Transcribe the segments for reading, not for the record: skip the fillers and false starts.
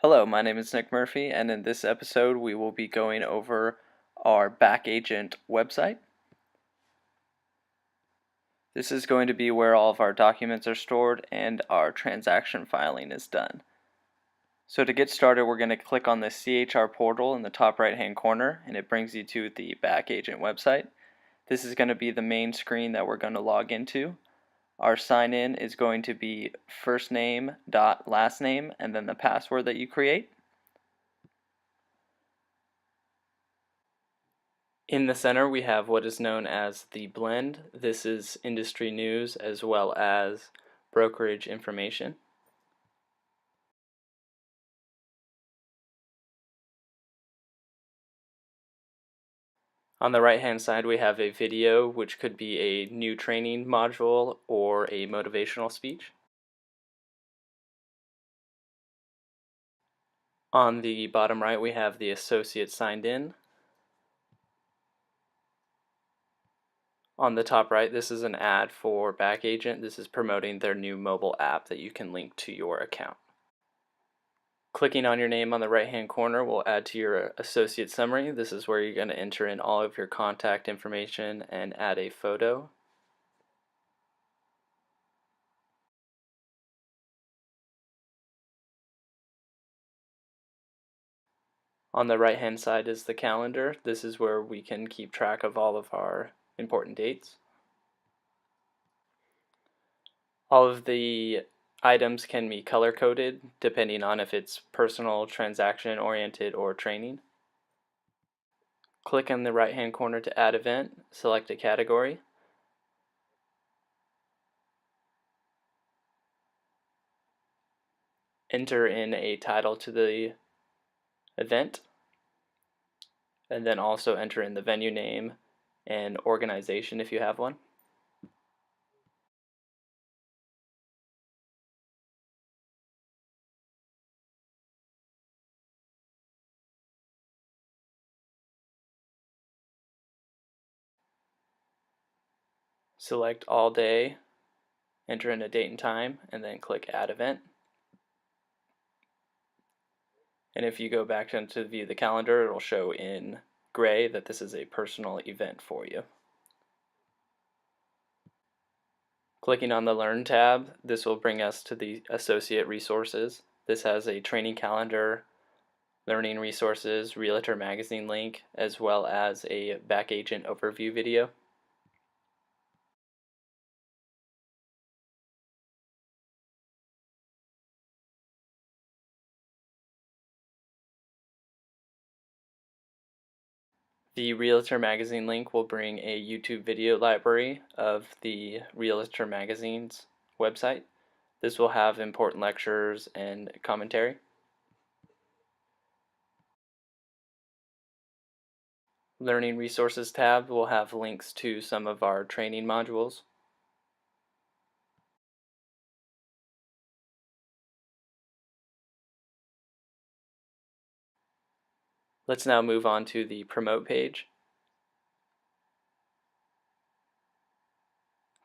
Hello, my name is Nick Murphy, and in this episode we will be going over our BackAgent website. This is going to be where all of our documents are stored and our transaction filing is done. So to get started, we're going to click on the CHR portal in the top right hand corner, and it brings you to the BackAgent website. This is going to be the main screen that we're going to log into. Our sign in is going to be first name dot last name and then the password that you create. In the center, we have what is known as the blend. This is industry news as well as brokerage information. On the right-hand side, we have a video, which could be a new training module or a motivational speech. On the bottom right, we have the associate signed in. On the top right, this is an ad for BackAgent. This is promoting their new mobile app that you can link to your account. Clicking on your name on the right hand corner will add to your associate summary. This is where you're going to enter in all of your contact information and add a photo. On the right hand side is the calendar. This is where we can keep track of all of our important dates. All of the items can be color coded depending on if it's personal, transaction oriented, or training. Click in the right hand corner to add event, select a category. Enter in a title to the event, and then also enter in the venue name and organization if you have one. Select all day, enter in a date and time, and then click add event. And if you go back into view the calendar, it'll show in gray that this is a personal event for you. Clicking on the Learn tab, this will bring us to the Associate Resources. This has a training calendar, learning resources, Realtor magazine link, as well as a BackAgent overview video. The Realtor magazine link will bring a YouTube video library of the Realtor magazine's website. This will have important lectures and commentary. Learning Resources tab will have links to some of our training modules. Let's now move on to the Promote page.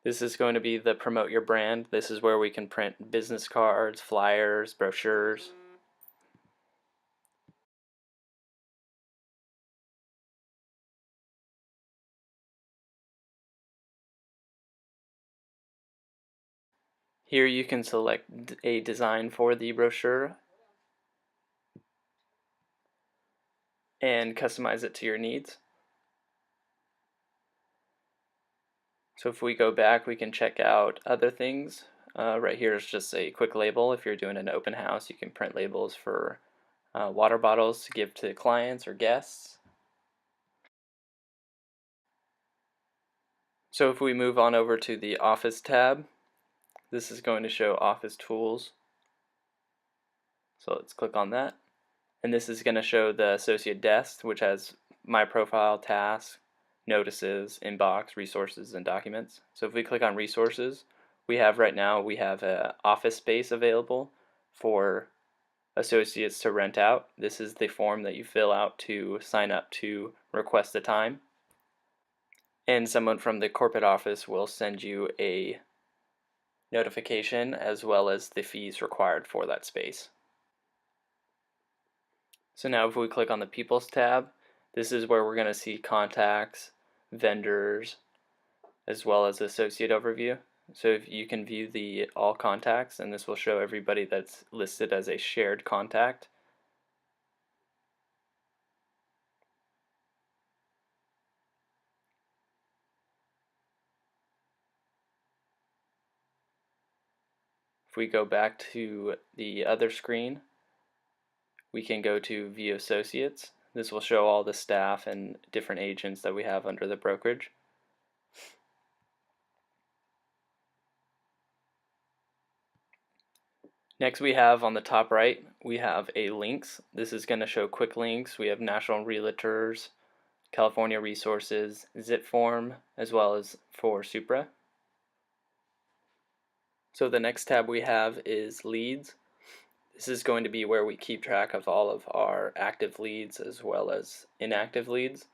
This is going to be the Promote Your Brand. This is where we can print business cards, flyers, brochures. Here you can select a design for the brochure and customize it to your needs. So if we go back, we can check out other things. Right here is just a quick label. If you're doing an open house, you can print labels for water bottles to give to clients or guests. So if we move on over to the Office tab, this is going to show Office tools. So let's click on that. And this is going to show the Associate Desk, which has My Profile, Tasks, Notices, Inbox, Resources, and Documents. So if we click on Resources, we have an office space available for associates to rent out. This is the form that you fill out to sign up to request a time. And someone from the corporate office will send you a notification as well as the fees required for that space. So now if we click on the People's tab, this is where we're going to see contacts, vendors, as well as Associate Overview. So if you can view the all contacts, and this will show everybody that's listed as a shared contact. If we go back to the other screen, we can go to View Associates. This will show all the staff and different agents that we have under the brokerage. Next we have on the top right, we have a links. This is going to show quick links. We have National Realtors, California Resources, ZipForm, as well as for Supra. So the next tab we have is leads. This is going to be where we keep track of all of our active leads as well as inactive leads.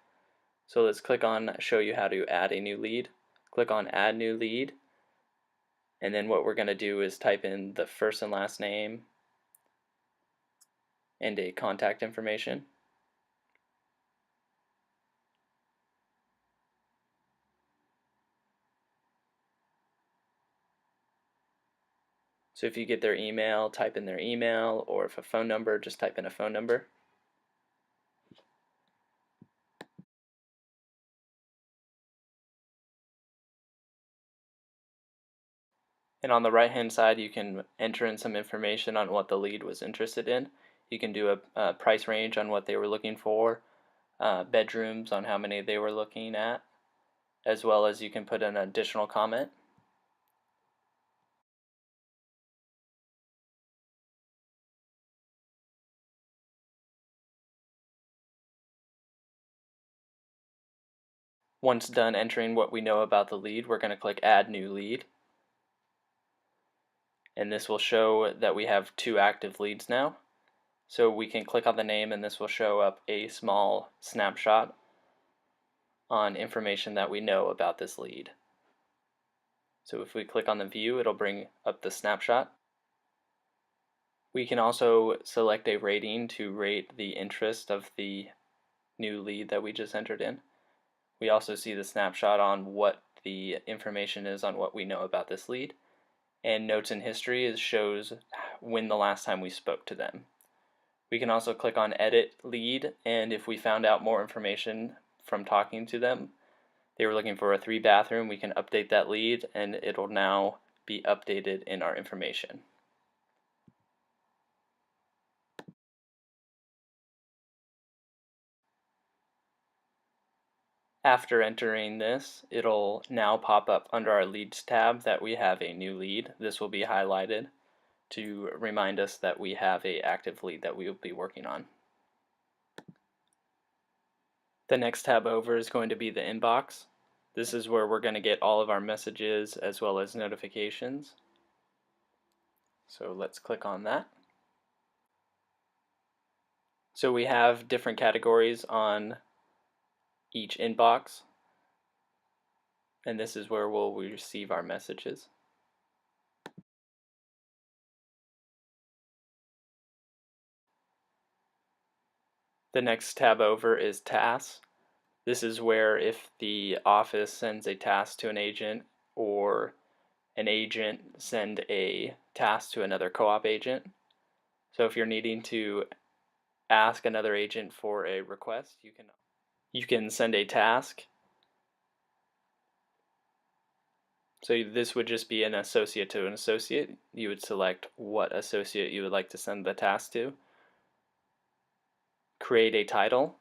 So let's click on show you how to add a new lead. Click on add new lead, and then what we're going to do is type in the first and last name and a contact information. So if you get their email, type in their email, or if a phone number, just type in a phone number. And on the right hand side you can enter in some information on what the lead was interested in. You can do a price range on what they were looking for, bedrooms on how many they were looking at, as well as you can put an additional comment. Once done entering what we know about the lead, we're going to click add new lead. And this will show that we have 2 active leads now. So we can click on the name and this will show up a small snapshot on information that we know about this lead. So if we click on the view, it'll bring up the snapshot. We can also select a rating to rate the interest of the new lead that we just entered in. We also see the snapshot on what the information is on what we know about this lead. And notes in history shows when the last time we spoke to them. We can also click on edit lead, and if we found out more information from talking to them, they were looking for a 3-bathroom, we can update that lead and it'll now be updated in our information. After entering this, it'll now pop up under our leads tab that we have a new lead. This will be highlighted to remind us that we have an active lead that we will be working on. The next tab over is going to be the inbox. This is where we're going to get all of our messages as well as notifications. So let's click on that. So we have different categories on each inbox, and this is where we'll receive our messages. The next tab over is tasks. This is where if the office sends a task to an agent or an agent send a task to another co-op agent. So if you're needing to ask another agent for a request, you can send a task. So this would just be an associate to an associate. You would select what associate you would like to send the task to, create a title,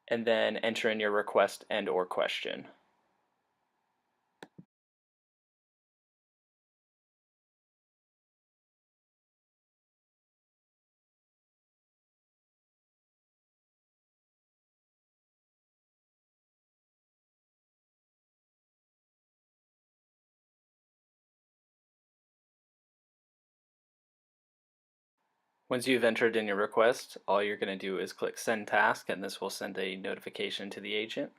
and then enter in your request and or question. Once you've entered in your request, all you're going to do is click Send Task, and this will send a notification to the agent.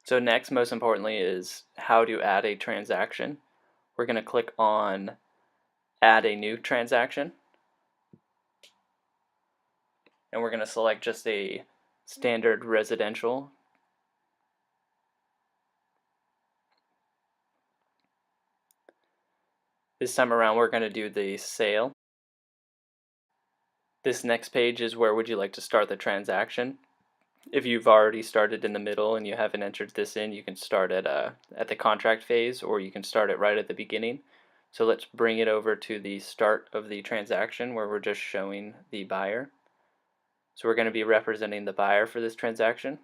So next, most importantly, is how to add a transaction. We're going to click on add a new transaction. And we're going to select just a standard residential. This time around we're going to do the sale. This next page is where would you like to start the transaction. If you've already started in the middle and you haven't entered this in, you can start at the contract phase, or you can start it right at the beginning. So let's bring it over to the start of the transaction where we're just showing the buyer. So we're going to be representing the buyer for this transaction.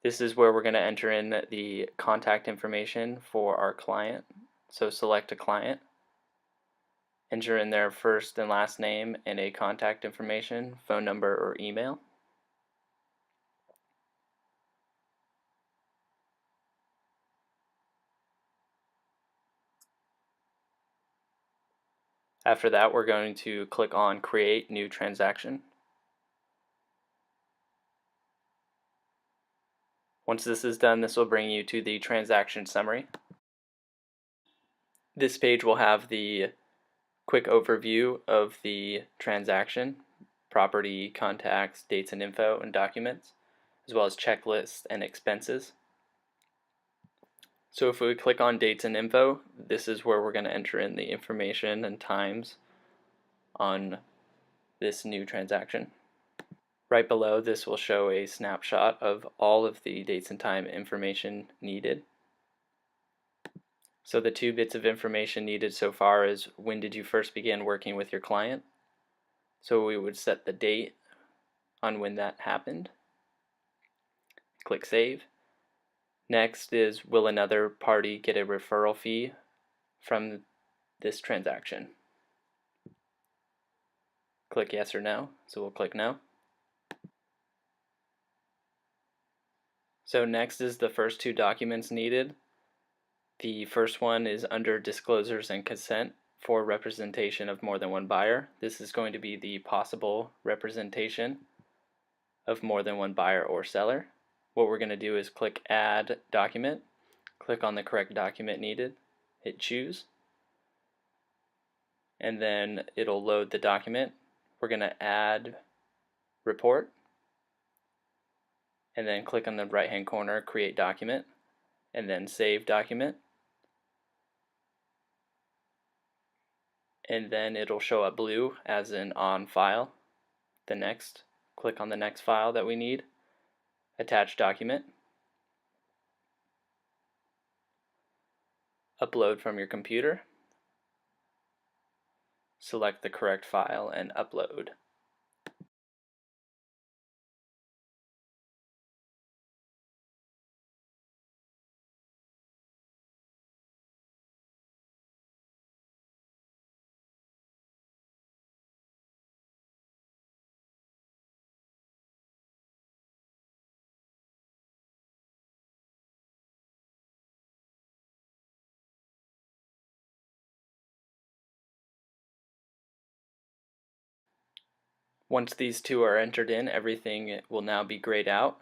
This is where we're going to enter in the contact information for our client. So select a client, enter in their first and last name and a contact information, phone number or email. After that, we're going to click on Create New Transaction. Once this is done, this will bring you to the transaction summary. This page will have the quick overview of the transaction, property, contacts, dates and info, and documents, as well as checklists and expenses. So if we click on dates and info, this is where we're going to enter in the information and times on this new transaction. Right below this will show a snapshot of all of the dates and time information needed. So the 2 bits of information needed so far is when did you first begin working with your client. So we would set the date on when that happened. Click Save. Next is will another party get a referral fee from this transaction. Click yes or no. So we'll click no. So next is the first 2 documents needed. The first one is under disclosures and consent for representation of more than one buyer. This is going to be the possible representation of more than one buyer or seller. What we're going to do is click Add Document, click on the correct document needed, hit Choose, and then it'll load the document. We're going to add Report, and then click on the right hand corner, Create Document, and then Save Document. And then it'll show up blue as in on file. The next, click on the next file that we need, attach document, upload from your computer, select the correct file and upload. Once these 2 are entered in, everything will now be grayed out,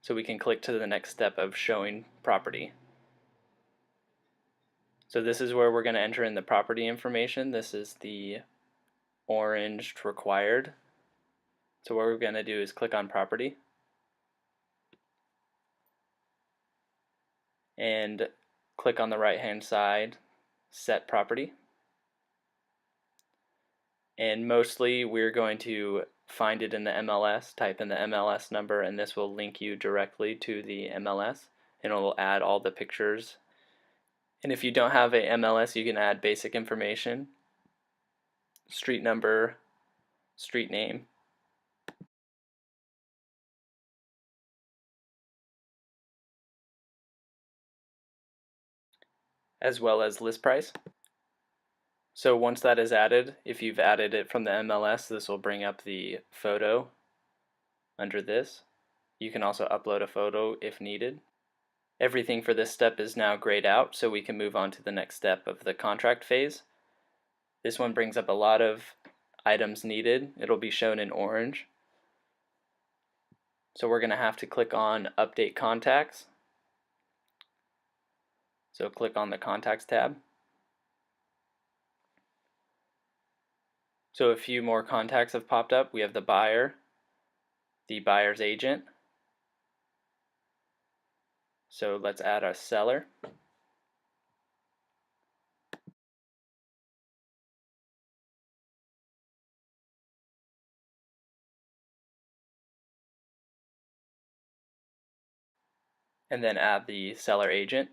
so we can click to the next step of showing property. So this is where we're going to enter in the property information. This is the orange required. So what we're going to do is click on property and click on the right hand side, set property. And mostly we're going to find it in the MLS, type in the MLS number, and this will link you directly to the MLS, and it will add all the pictures. And if you don't have a MLS, you can add basic information, street number, street name, as well as list price. So once that is added, if you've added it from the MLS, this will bring up the photo under this. You can also upload a photo if needed. Everything for this step is now grayed out, so we can move on to the next step of the contract phase. This one brings up a lot of items needed. It'll be shown in orange. So we're going to have to click on Update Contacts. So click on the Contacts tab. So a few more contacts have popped up. We have the buyer, the buyer's agent. So let's add a seller. And then add the seller agent.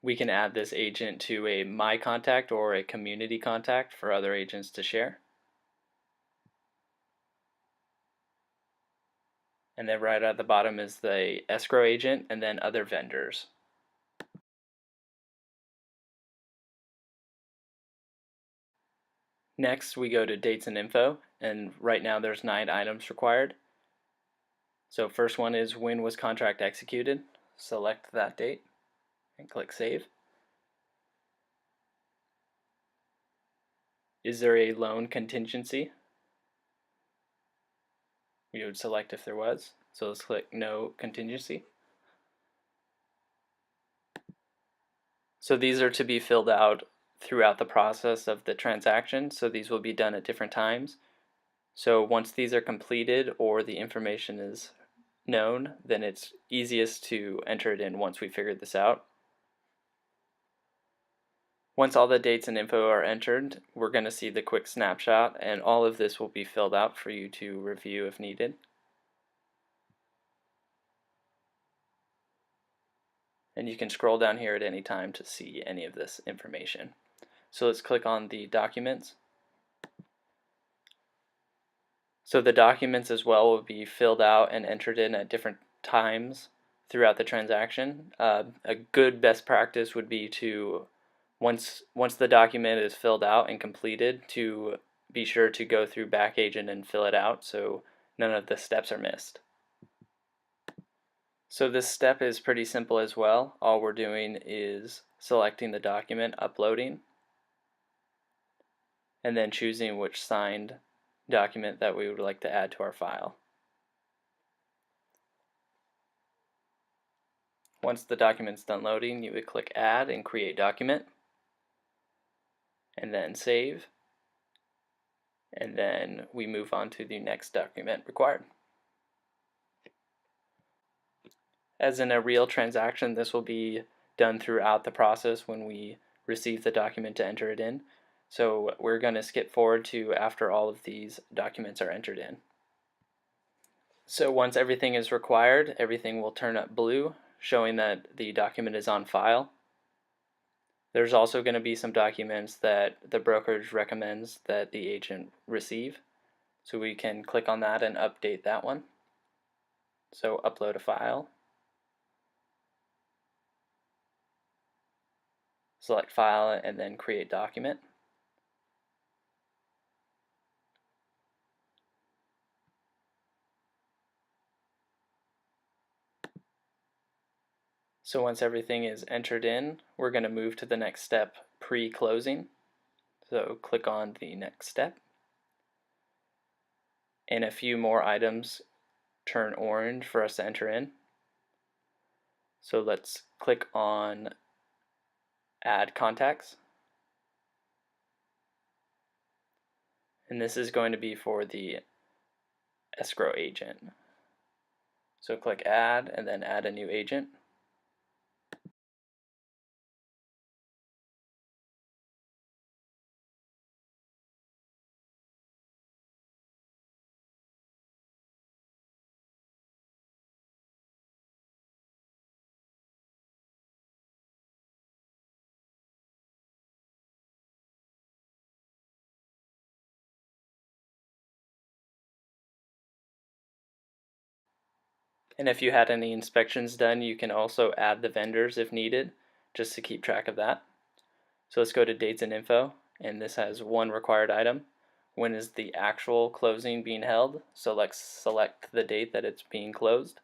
We can add this agent to a My Contact or a community contact for other agents to share. And then right at the bottom is the escrow agent and then other vendors. Next, we go to dates and info, and right now there's 9 items required. So first one is when was contract executed? Select that date and click Save. Is there a loan contingency? We would select if there was. So let's click No Contingency. So these are to be filled out throughout the process of the transaction, so these will be done at different times. So once these are completed or the information is known, then it's easiest to enter it in once we figured this out. Once all the dates and info are entered, we're going to see the quick snapshot, and all of this will be filled out for you to review if needed. And you can scroll down here at any time to see any of this information. So let's click on the documents. So the documents as well will be filled out and entered in at different times throughout the transaction. A good best practice would be to, once the document is filled out and completed, to be sure to go through BackAgent and fill it out so none of the steps are missed. So this step is pretty simple as well. All we're doing is selecting the document, uploading, and then choosing which signed document that we would like to add to our file. Once the document's done loading, you would click Add and Create Document, and then Save, and then we move on to the next document required. As in a real transaction, this will be done throughout the process when we receive the document to enter it in. So we're going to skip forward to after all of these documents are entered in. So once everything is required, everything will turn up blue, showing that the document is on file. There's also going to be some documents that the brokerage recommends that the agent receive. So we can click on that and update that one. So upload a file. Select file and then create document. So once everything is entered in, we're going to move to the next step, pre-closing. So click on the next step. And a few more items turn orange for us to enter in. So let's click on Add Contacts. And this is going to be for the escrow agent. So click Add and then add a new agent. And if you had any inspections done, you can also add the vendors if needed, just to keep track of that. So let's go to dates and info, and this has one required item. When is the actual closing being held? So let's select the date that it's being closed.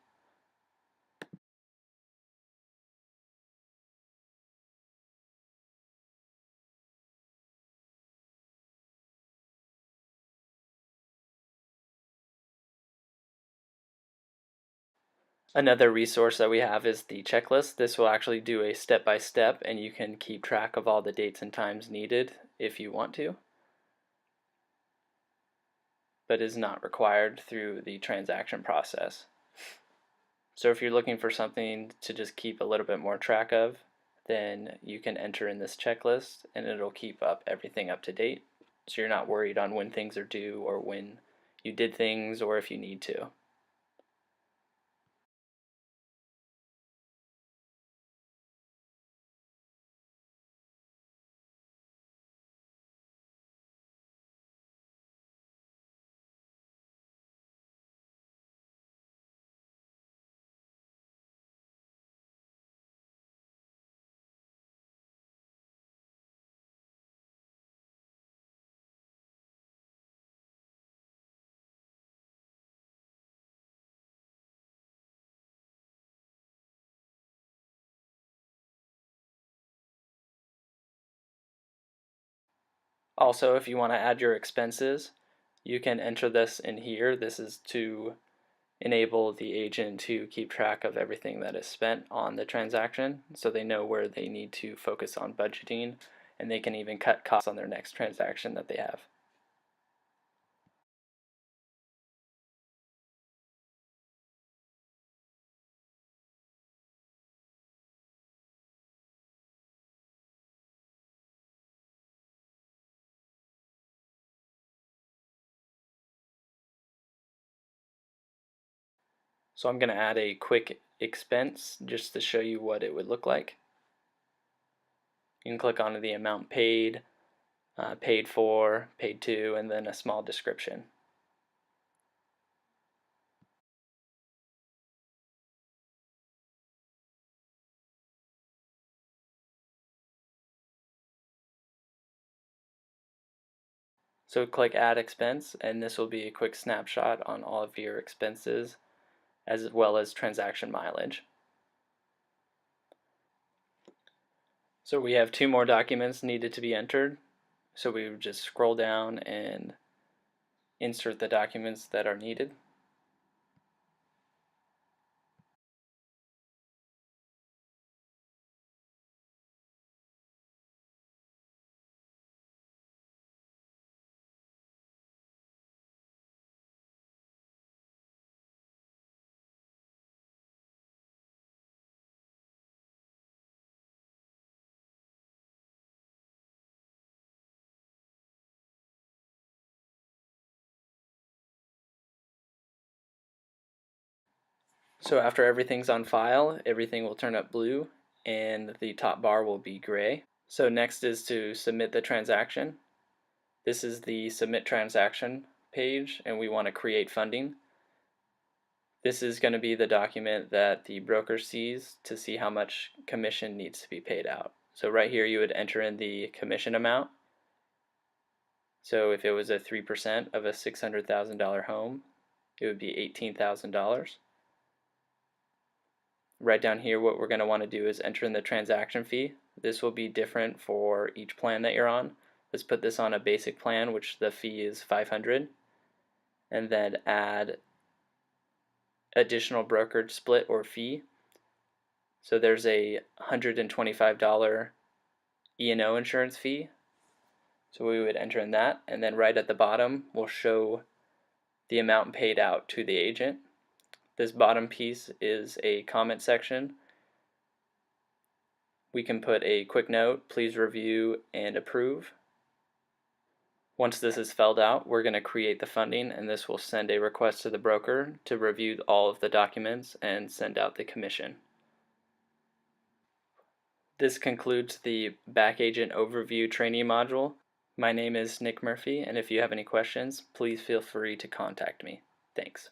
Another resource that we have is the checklist. This will actually do a step-by-step, and you can keep track of all the dates and times needed if you want to, but is not required through the transaction process. So if you're looking for something to just keep a little bit more track of, then you can enter in this checklist and it'll keep up everything up to date. So you're not worried on when things are due or when you did things or if you need to. Also, if you want to add your expenses, you can enter this in here. This is to enable the agent to keep track of everything that is spent on the transaction so they know where they need to focus on budgeting, and they can even cut costs on their next transaction that they have. So I'm going to add a quick expense just to show you what it would look like. You can click on the amount paid, paid for, paid to, and then a small description. So click add expense, and this will be a quick snapshot on all of your expenses as well as transaction mileage. So we have two more documents needed to be entered. So we would just scroll down and insert the documents that are needed. So after everything's on file, everything will turn up blue and the top bar will be gray. So next is to submit the transaction. This is the submit transaction page, and we want to create funding. This is going to be the document that the broker sees to see how much commission needs to be paid out. So right here you would enter in the commission amount. So if it was a 3% of a $600,000 home, it would be $18,000. Right down here, what we're going to want to do is enter in the transaction fee. This will be different for each plan that you're on. Let's put this on a basic plan, which the fee is $500, and then add additional brokerage split or fee. So there's a $125 E&O insurance fee. So we would enter in that, and then right at the bottom we'll show the amount paid out to the agent. This bottom piece is a comment section. We can put a quick note, please review and approve. Once this is filled out, we're going to create the funding, and this will send a request to the broker to review all of the documents and send out the commission. This concludes the BackAgent Overview training module. My name is Nick Murphy, and if you have any questions, please feel free to contact me. Thanks.